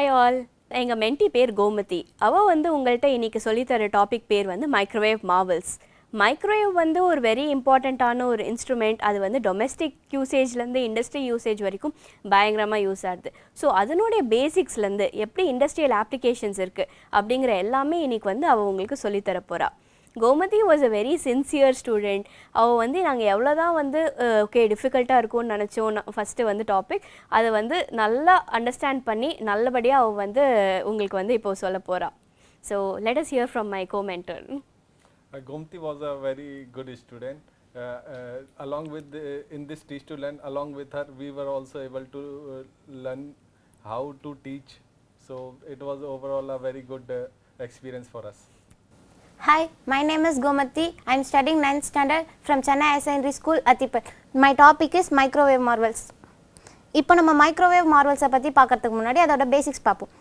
Hi all. எங்க மென்டி பேர் கோமதி. அவ உங்கள்கிட்ட இன்னைக்கு சொல்லித்தர டாபிக் பேர் மைக்ரோவேவ் மார்வல்ஸ். மைக்ரோவேவ் ஒரு வெரி இம்பார்ட்டண்ட்டான ஒரு இன்ஸ்ட்ருமெண்ட். அது டொமெஸ்டிக் யூசேஜ்லேருந்து இண்டஸ்ட்ரி யூசேஜ் வரைக்கும் பயங்கரமாக யூஸ் ஆகுது. ஸோ அதனுடைய பேசிக்ஸ்லேருந்து எப்படி இண்டஸ்ட்ரியல் அப்ளிகேஷன்ஸ் இருக்குது அப்படிங்கிற எல்லாமே இன்னைக்கு அவள் உங்களுக்கு சொல்லித்தர போகிறா. Gomathi was a very sincere student. அவ நாங்கள் எவ்வளோ தான் ஓகே டிஃபிகல்ட்டாக இருக்கும்னு நினச்சோம் ஃபஸ்ட்டு டாபிக் அதை நல்லா அண்டர்ஸ்டாண்ட் பண்ணி நல்லபடியாக அவள் உங்களுக்கு இப்போ சொல்ல போகிறா. So let us hear from my co-mentor. Gomathi was a very good student. Along with in this Teach to Learn, along with her, we were also able to learn how to teach. So it was overall a very good experience for us. Hi, my name is Gomathi. I am studying 9th standard from Chennai Secondary School, Athipet. My topic is microwave marvels. இப்போ நம்ம microwave மார்வல்ஸை பற்றி பார்க்கறதுக்கு முன்னாடி அதோட basics பார்ப்போம்.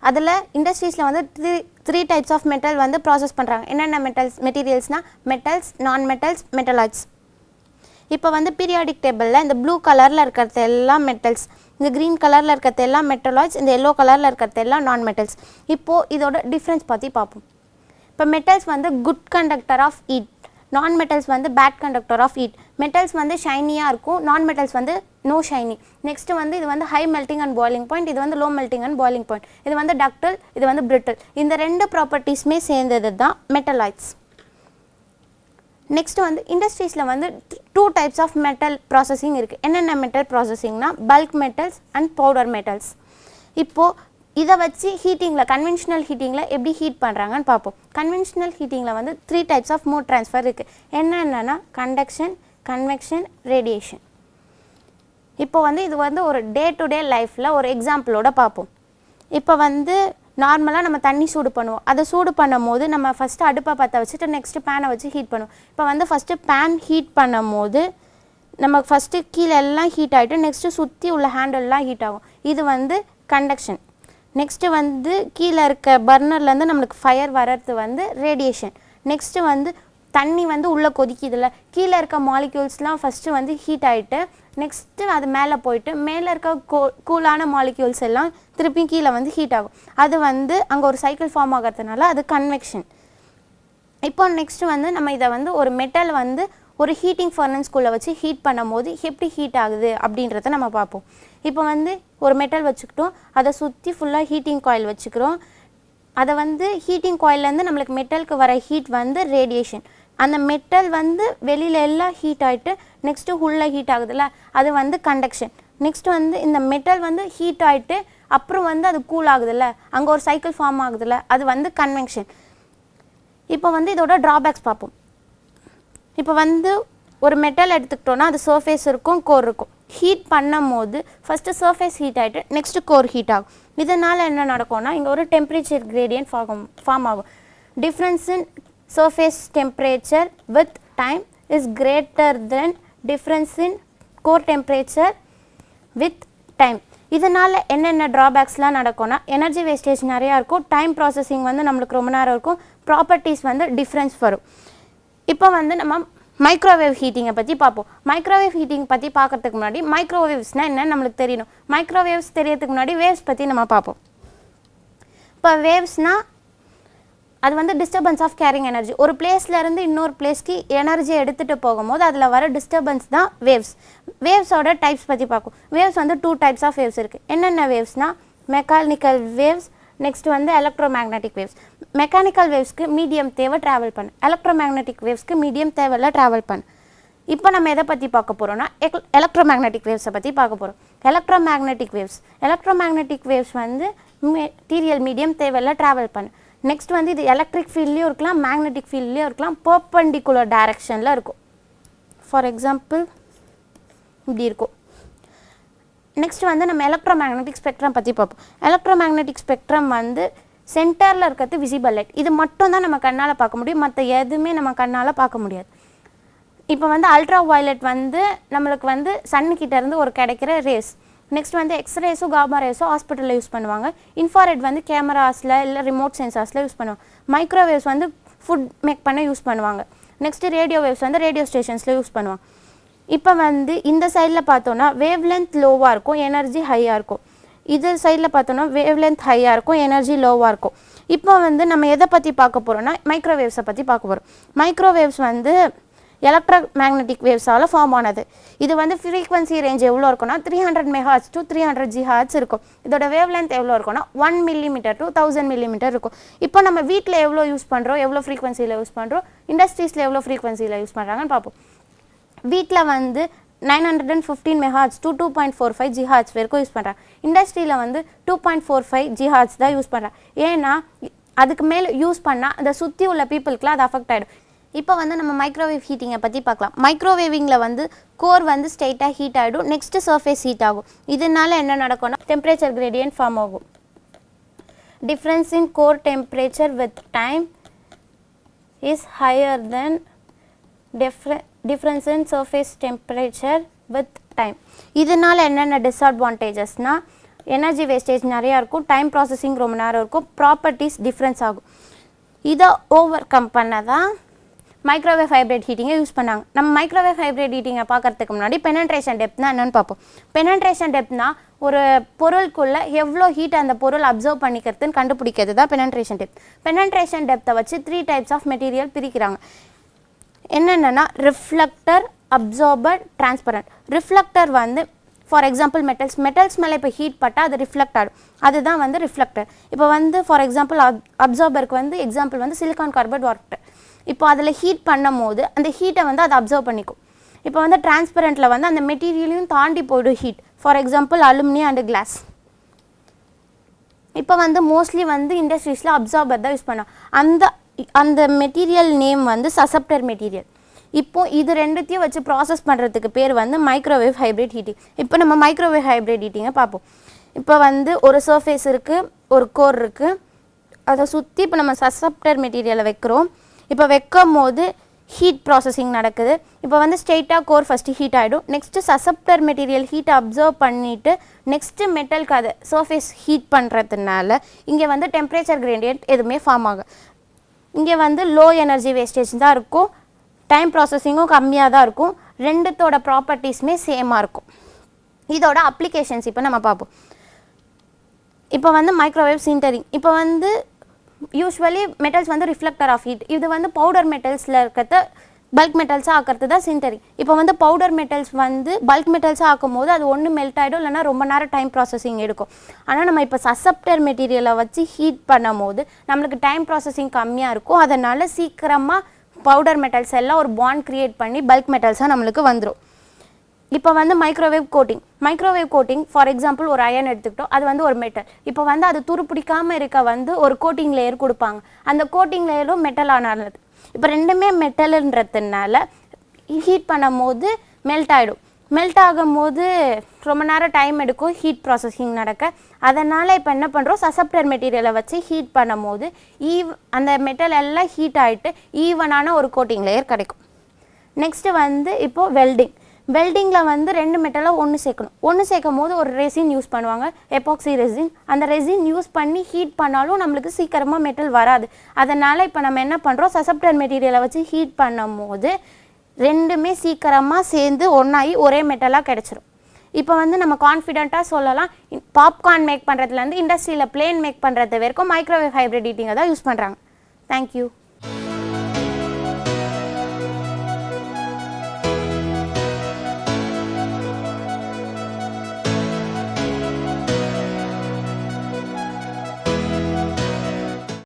அதில் இண்டஸ்ட்ரீஸில் three types of metal process பண்ணுறாங்க. என்னென்ன மெட்டீரியல்ஸ்னால் மெட்டல்ஸ், நான் மெட்டல்ஸ், மெட்டலாய்ட்ஸ். இப்போ பீரியாடிக் டேபிளில் இந்த ப்ளூ கலரில் இருக்கிறது எல்லாம் மெட்டல்ஸ், இந்த க்ரீன் கலரில் இருக்கிறது எல்லாம் மெட்டலாய்ட்ஸ், இந்த எல்லோ கலரில் இருக்கிறது எல்லாம் நான் மெட்டல்ஸ். இப்போது இதோட டிஃப்ரென்ஸ் பற்றி பார்ப்போம். இப்போ metals good conductor of heat, non metals bad conductor of heat. Metals ஷைனியாக இருக்கும், non metals no shiny. Next இது high melting and boiling point, இது low melting and boiling point. இது டக்டல், இது பிரிட்டில். இந்த ரெண்டு ப்ராப்பர்ட்டிஸுமே சேர்ந்தது தான் மெட்டலாய்ட்ஸ். நெக்ஸ்ட்டு இண்டஸ்ட்ரீஸில் two types of metal processing இருக்குது. என்னென்ன மெட்டல் ப்ராசஸிங்னா bulk metals and powder metals. இப்போது இதை வச்சு ஹீட்டிங்கில் கன்வென்ஷனல் ஹீட்டிங்கில் எப்படி ஹீட் பண்ணுறாங்கன்னு பார்ப்போம். கன்வென்ஷனல் ஹீட்டிங்கில் three types of mode transfer இருக்குது. என்னென்னா கண்டக்ஷன், கன்வெக்ஷன், ரேடியேஷன். இப்போ இது ஒரு டே டு டே லைஃப்பில் ஒரு எக்ஸாம்பிளோட பார்ப்போம். இப்போ நார்மலாக நம்ம தண்ணி சூடு பண்ணுவோம். அதை சூடு பண்ணும் போது நம்ம ஃபஸ்ட்டு அடுப்பை பற்ற வச்சுட்டு நெக்ஸ்ட்டு பேனை வச்சு ஹீட் பண்ணுவோம். இப்போ ஃபஸ்ட்டு பேன் ஹீட் பண்ணும் போது நம்ம ஃபஸ்ட்டு கீழே எல்லாம் ஹீட் ஆகிட்டு நெக்ஸ்ட்டு சுற்றி உள்ள ஹேண்டல்லாம் ஹீட் ஆகும். இது கண்டக்ஷன். நெக்ஸ்ட்டு கீழே இருக்க பர்னர்லேருந்து நம்மளுக்கு ஃபயர் வர்றது ரேடியேஷன். நெக்ஸ்ட்டு தண்ணி உள்ளே கொதிக்குதில்ல, கீழே இருக்க மாலிக்யூல்ஸ்லாம் ஃபஸ்ட்டு ஹீட் ஆகிட்டு நெக்ஸ்ட்டு அது மேலே போயிட்டு மேலே இருக்க கூலான மாலிக்யூல்ஸ் எல்லாம் திருப்பி கீழே ஹீட் ஆகும். அது அங்கே ஒரு சைக்கிள் ஃபார்ம் ஆகிறதுனால அது கன்வெக்ஷன். இப்போ நெக்ஸ்ட்டு நம்ம இதை ஒரு மெட்டல் ஒரு ஹீட்டிங் ஃபர்னஸ்குள்ளே வச்சு ஹீட் பண்ணும் போது எப்படி ஹீட் ஆகுது அப்படின்றத நம்ம பார்ப்போம். இப்போ ஒரு மெட்டல் வச்சுக்கிட்டோம், அதை சுற்றி ஃபுல்லாக ஹீட்டிங் காயில் வச்சுக்கிறோம். அதை ஹீட்டிங் காயிலேருந்து நம்மளுக்கு மெட்டலுக்கு வர ஹீட் ரேடியேஷன். அந்த மெட்டல் வெளியில் எல்லாம் ஹீட் ஆகிட்டு நெக்ஸ்ட்டு உள்ளே ஹீட் ஆகுதுல்ல, அது கண்டக்ஷன். நெக்ஸ்ட்டு இந்த மெட்டல் ஹீட் ஆகிட்டு அப்புறம் அது கூல் ஆகுதுல்ல, அங்கே ஒரு சைக்கிள் ஃபார்ம் ஆகுதுல்ல, அது கன்வெக்ஷன். இப்போ இதோட ட்ராபேக்ஸ் பார்ப்போம். இப்போ ஒரு மெட்டல் எடுத்துக்கிட்டோன்னா அது சர்ஃபேஸ் இருக்கும், கோர் இருக்கும். ஹீட் பண்ணும் போது ஃபஸ்ட்டு சர்ஃபேஸ் ஹீட் ஆகிட்டு நெக்ஸ்ட்டு கோர் ஹீட் ஆகும். இதனால் என்ன நடக்கும்னா இங்கே ஒரு டெம்பரேச்சர் கிரேடியன்ட் ஃபார்ம் ஆகும். Difference in surface temperature with time is greater than difference in core temperature with time. இதனால் என்னென்ன ட்ராபேக்ஸ்லாம் நடக்கும்னா எனர்ஜி வேஸ்டேஜ் நிறையா இருக்கும், டைம் ப்ராசஸிங் நம்மளுக்கு ரொம்ப நேரம் இருக்கும், ப்ராப்பர்ட்டிஸ் டிஃப்ரென்ஸ் வரும். இப்போ நம்ம மைக்ரோவேவ் ஹீட்டிங்கை பற்றி பார்ப்போம். மைக்ரோவேவ் ஹீட்டிங் பற்றி பார்க்குறதுக்கு முன்னாடி மைக்ரோவேவ்ஸ்னால் என்னன்னு நம்மளுக்கு தெரியணும். மைக்ரோவேவ்ஸ் தெரியறதுக்கு முன்னாடி வேவ்ஸ் பற்றி நம்ம பார்ப்போம். இப்போ வேவ்ஸ்னால் அது டிஸ்டர்பன்ஸ் ஆஃப் கேரிங் எனர்ஜி. ஒரு பிளேஸ்லேருந்து இன்னொரு பிளேஸ்க்கு எனர்ஜி எடுத்துகிட்டு போகும்போது அதில் வர டிஸ்டர்பன்ஸ் தான் வேவ்ஸ். வேவ்ஸோட டைப்ஸ் பற்றி பார்ப்போம். Waves two types of waves இருக்குது. என்னென்ன வேவ்ஸ்னால் mechanical waves, next electromagnetic waves. Mechanical வேவ்ஸ்க்கு மீடியம் தேவை ட்ராவல் பண்ணு, எலக்ட்ரோமேக்னெட்டிக் வேவ்ஸ்க்கு மீடியம் தேவையில்ல ட்ராவல் பண்ணு. இப்போ நம்ம எதை பற்றி பார்க்க போகிறோம்னா எலக்ட்ரோமேக்னெட்டிக் வேவ்ஸை பற்றி பார்க்க போகிறோம். எலக்ட்ரோமேக்னெட்டிக் வேவ்ஸ் மெட்டீரியல் மீடியம் தேவையில்ல ட்ராவல் பண்ணு. நெக்ஸ்ட் இது எலக்ட்ரிக் ஃபீல்ட்லேயும் இருக்கலாம், மேக்னெட்டிக் ஃபீல்ட்லேயும் இருக்கலாம், பெர்பெண்டிகுலர் டைரக்ஷனில் இருக்கும். ஃபார் எக்ஸாம்பிள் இப்படி இருக்கும். நெக்ஸ்ட் நம்ம எலக்ட்ரோமேக்னெட்டிக் ஸ்பெக்ட்ரம் பற்றி பார்ப்போம். எலக்ட்ரோமேக்னெட்டிக் ஸ்பெக்ட்ரம் சென்டரில் இருக்கிறது விசிபிள் லைட். இது மட்டும் தான் நம்ம கண்ணால் பார்க்க முடியும், மற்ற எதுவுமே நம்ம கண்ணால் பார்க்க முடியாது. இப்போ அல்ட்ரா வயலட் நம்மளுக்கு சன்னுக்கிட்டேருந்து ஒரு கிடைக்கிற ரேஸ். நெக்ஸ்ட் எக்ஸ்ரேஸும் காமா ரேஸும் ஹாஸ்பிட்டலில் யூஸ் பண்ணுவாங்க. இன்ஃப்ராரெட் கேமராஸில் இல்லை ரிமோட் சென்சார்ஸில் யூஸ் பண்ணுவாங்க. மைக்ரோவேவ்ஸ் ஃபுட் மேக் பண்ண யூஸ் பண்ணுவாங்க. நெக்ஸ்ட்டு ரேடியோ வேவ்ஸ் ரேடியோ ஸ்டேஷன்ஸில் யூஸ் பண்ணுவாங்க. இப்போ இந்த சைடில் பார்த்தோன்னா வேவ் லென்த் லோவாக இருக்கும், எனர்ஜி ஹையாக இருக்கும். இது சைடில் பார்த்தோன்னா வேவ் லென்த் ஹையாக இருக்கும், எனர்ஜி லோவாக இருக்கும். இப்போ வந்து நம்ம எதை பற்றி பார்க்க போகிறோம்னா மைக்ரோவேவ்ஸை பற்றி பார்க்க போகிறோம். மைக்ரோவேவ்ஸ் வந்து எலக்ட்ரோ மேக்னெட்டிக் வேவ்ஸால் ஃபார்ம் ஆனது. இது வந்து ஃப்ரீக்வன்சி ரேஞ்ச் எவ்வளோ இருக்குன்னா 300 MHz to 300 GHz இருக்கும். இதோட வேவ் லென்த் எவ்வளோ இருக்குன்னா 1 mm to 1000 mm இருக்கும். இப்போ நம்ம வீட்டில் எவ்வளோ யூஸ் பண்ணுறோம், எவ்வளோ ஃப்ரீக்வன்சியில் யூஸ் பண்ணுறோம், இண்டஸ்ட்ரீஸில் எவ்வளோ ஃப்ரீக்வன்சியில் யூஸ் பண்ணுறாங்கன்னு பார்ப்போம். வீட்டில் வந்து 915 MHz to 2.45 GHz வரைக்கும் யூஸ் பண்ணுறாங்க. இண்டஸ்ட்ரியில் வந்து 2.45 GHz தான் யூஸ் பண்ணுறாங்க. ஏன்னா அதுக்கு மேலே யூஸ் பண்ணால் அந்த சுற்றி உள்ள பீப்புளுக்குலாம் அது அஃபெக்ட் ஆகிடும். இப்போ வந்து நம்ம மைக்ரோவேவ் ஹீட்டிங்கை பற்றி பார்க்கலாம். மைக்ரோவேவிங்கில் வந்து கோர் வந்து ஸ்ட்ரெயிட்டாக ஹீட் ஆகிடும், நெக்ஸ்ட்டு சர்ஃபேஸ் ஹீட் ஆகும். இதனால என்ன நடக்கும்னா டெம்பரேச்சர் கிரேடியன்ட் ஃபார்ம் ஆகும். Difference in core temperature with time is higher then difference in surface temperature with time. இதனால் என்னென்ன டிஸ்அட்வான்டேஜஸ்னால் எனர்ஜி வேஸ்டேஜ் நிறையா இருக்கும், டைம் ப்ராசஸிங் ரொம்ப நேரம் இருக்கும், ப்ராப்பர்ட்டிஸ் டிஃப்ரென்ஸ் ஆகும். இதை ஓவர் கம் பண்ண தான் மைக்ரோவேவ் ஹைப்ரிட் ஹீட்டிங்கை யூஸ் பண்ணாங்க. நம்ம மைக்ரோவேவ் ஹைப்ரிட் ஹீட்டிங்கை பார்க்கறதுக்கு முன்னாடி பெனன்ட்ரேஷன் டெப்த்னா என்னென்னு பார்ப்போம். பெனன்ட்ரேஷன் டெப்த்னா ஒரு பொருளுக்குள்ளே எவ்வளோ ஹீட் அந்த பொருள் அப்சர்வ் பண்ணிக்கிறதுன்னு கண்டுபிடிக்கிறது தான் பெனன்ட்ரேஷன் டெப்த். பெனன்ட்ரேஷன் டெப்த்தை வச்சு 3 types ஆஃப் மெட்டீரியல் பிரிக்கிறாங்க. என்னென்னா ரிஃப்ளெக்டர், அப்சார்பர், டிரான்ஸ்பரண்ட். ரிஃப்ளெக்டர் வந்து ஃபார் எக்ஸாம்பிள் மெட்டல்ஸ் மேலே இப்போ ஹீட் பட்டால் அது ரிஃப்ளெக்ட் ஆகும், அதுதான் வந்து ரிஃப்ளெக்டர். இப்போ வந்து ஃபார் எக்ஸாம்பிள் அப்சார்பருக்கு வந்து எக்ஸாம்பிள் வந்து சிலிக்கான் கார்பைட் வாட்டர். இப்போ அதில் ஹீட் பண்ணும் போது அந்த ஹீட்டை வந்து அதை அப்சர்வ் பண்ணிக்கும். இப்போ வந்து டிரான்ஸ்பரண்ட்டில் வந்து அந்த மெட்டீரியலையும் தாண்டி போய்டும் heat. For example aluminium and glass. இப்போ வந்து மோஸ்ட்லி வந்து இண்டஸ்ட்ரீஸில் அப்சார்பர் தான் யூஸ் பண்ணோம். அந்த மெட்டீரியல் நேம் வந்து சசப்டர் மெட்டீரியல். இப்போ இது ரெண்டுத்தையும் வச்சு ப்ராசஸ் பண்ணுறதுக்கு பேர் வந்து மைக்ரோவேவ் ஹைப்ரிட் ஹீட்டிங். இப்போ நம்ம மைக்ரோவேவ் ஹைப்ரிட் ஹீட்டிங்கை பார்ப்போம். இப்போ வந்து ஒரு சர்ஃபேஸ் இருக்குது, ஒரு கோர் இருக்குது, அதை சுற்றி இப்போ நம்ம சசப்டர் மெட்டீரியலை வைக்கிறோம். இப்போ வைக்கும் போது ஹீட் ப்ராசஸிங் நடக்குது. இப்போ வந்து ஸ்ட்ரெயிட்டாக கோர் ஃபஸ்ட்டு ஹீட் ஆகிடும், நெக்ஸ்ட்டு சசப்டர் மெட்டீரியல் ஹீட்டை அப்சர்வ் பண்ணிவிட்டு நெக்ஸ்ட்டு மெட்டலுக்கு அதை சர்ஃபேஸ் ஹீட் பண்ணுறதுனால இங்கே வந்து டெம்பரேச்சர் கிரேடியன்ட் எதுவுமே ஃபார்ம் ஆகும். இங்கே வந்து லோ எனர்ஜி வேஸ்டேஜ் தான் இருக்கும், டைம் ப்ராசஸிங்கும் கம்மியாக தான் இருக்கும், ரெண்டுத்தோட ப்ராப்பர்ட்டிஸுமே சேமாக இருக்கும். இதோட அப்ளிகேஷன்ஸ் இப்போ நம்ம பார்ப்போம். இப்போ வந்து மைக்ரோவேவ் சின்டரிங். இப்போ வந்து யூஸ்வலி மெட்டல்ஸ் வந்து ரிஃப்ளெக்டர் ஆஃப் ஹீட். இது வந்து பவுடர் மெட்டல்ஸில் இருக்கிறத பல்க் மெட்டல்ஸாக ஆக்கிறது தான் சின்டரிங். இப்போ வந்து பவுடர் மெட்டல்ஸ் வந்து பல்க் மெட்டல்ஸாக ஆக்கும் போது அது ஒன்று மெல்ட் ஆகிடும், இல்லைனா ரொம்ப நேரம் டைம் ப்ராசஸிங் எடுக்கும். ஆனால் நம்ம இப்போ சசப்டர் மெட்டீரியலை வச்சு ஹீட் பண்ணும் போது நம்மளுக்கு டைம் ப்ராசஸிங் கம்மியாக இருக்கும். அதனால் சீக்கிரமாக பவுடர் மெட்டல்ஸ் எல்லாம் ஒரு பாண்ட் க்ரியேட் பண்ணி பல்க் மெட்டல்ஸாக நம்மளுக்கு வந்துடும். இப்போ வந்து மைக்ரோவேவ் கோட்டிங் ஃபார் எக்ஸாம்பிள் ஒரு அயன் எடுத்துக்கிட்டோம், அது வந்து ஒரு மெட்டல். இப்போ வந்து அது துருப்பிடிக்காமல் இருக்க வந்து ஒரு கோட்டிங் லேயர் கொடுப்பாங்க. அந்த கோட்டிங் லேயரும் மெட்டல் ஆனது. இப்போ ரெண்டுமே மெட்டலுன்றதுனால ஹீட் பண்ணும் போது மெல்ட் ஆகிடும். மெல்ட் ஆகும் போது ரொம்ப நேரம் டைம் எடுக்கும் ஹீட் ப்ராசஸிங் நடக்க. அதனால் இப்போ என்ன பண்ணுறோம், சசப்டர் மெட்டீரியலை வச்சு ஹீட் பண்ணும் போது அந்த மெட்டல் எல்லாம் ஹீட் ஆகிட்டு ஈவனான ஒரு கோட்டிங் லேயர் கிடைக்கும். நெக்ஸ்ட்டு வந்து இப்போது வெல்டிங்கில் வந்து 2 மெட்டலை ஒன்று சேர்க்கும் போது ஒரு ரெசின் யூஸ் பண்ணுவாங்க, எபாக்சி ரெசின். அந்த ரெசின் யூஸ் பண்ணி ஹீட் பண்ணாலும் நம்மளுக்கு சீக்கிரமாக மெட்டல் வராது. அதனால் இப்போ நம்ம என்ன பண்ணுறோம், சசப்டர் மெட்டீரியலை வச்சு ஹீட் பண்ணும் போது ரெண்டுமே சீக்கிரமாக சேர்ந்து ஒன்றாகி ஒரே மெட்டலாக கிடச்சிரும். இப்போ வந்து நம்ம கான்ஃபிடென்ட்டாக சொல்லலாம், பாப்கார்ன் மேக் பண்ணுறதுலேருந்து இண்டஸ்ட்ரியில் பிளேன் மேக் பண்ணுறது வரைக்கும் மைக்ரோவேவ் ஹைப்ரிட் ஹீட்டிங்கை தான் யூஸ் பண்ணுறாங்க. தேங்க்யூ.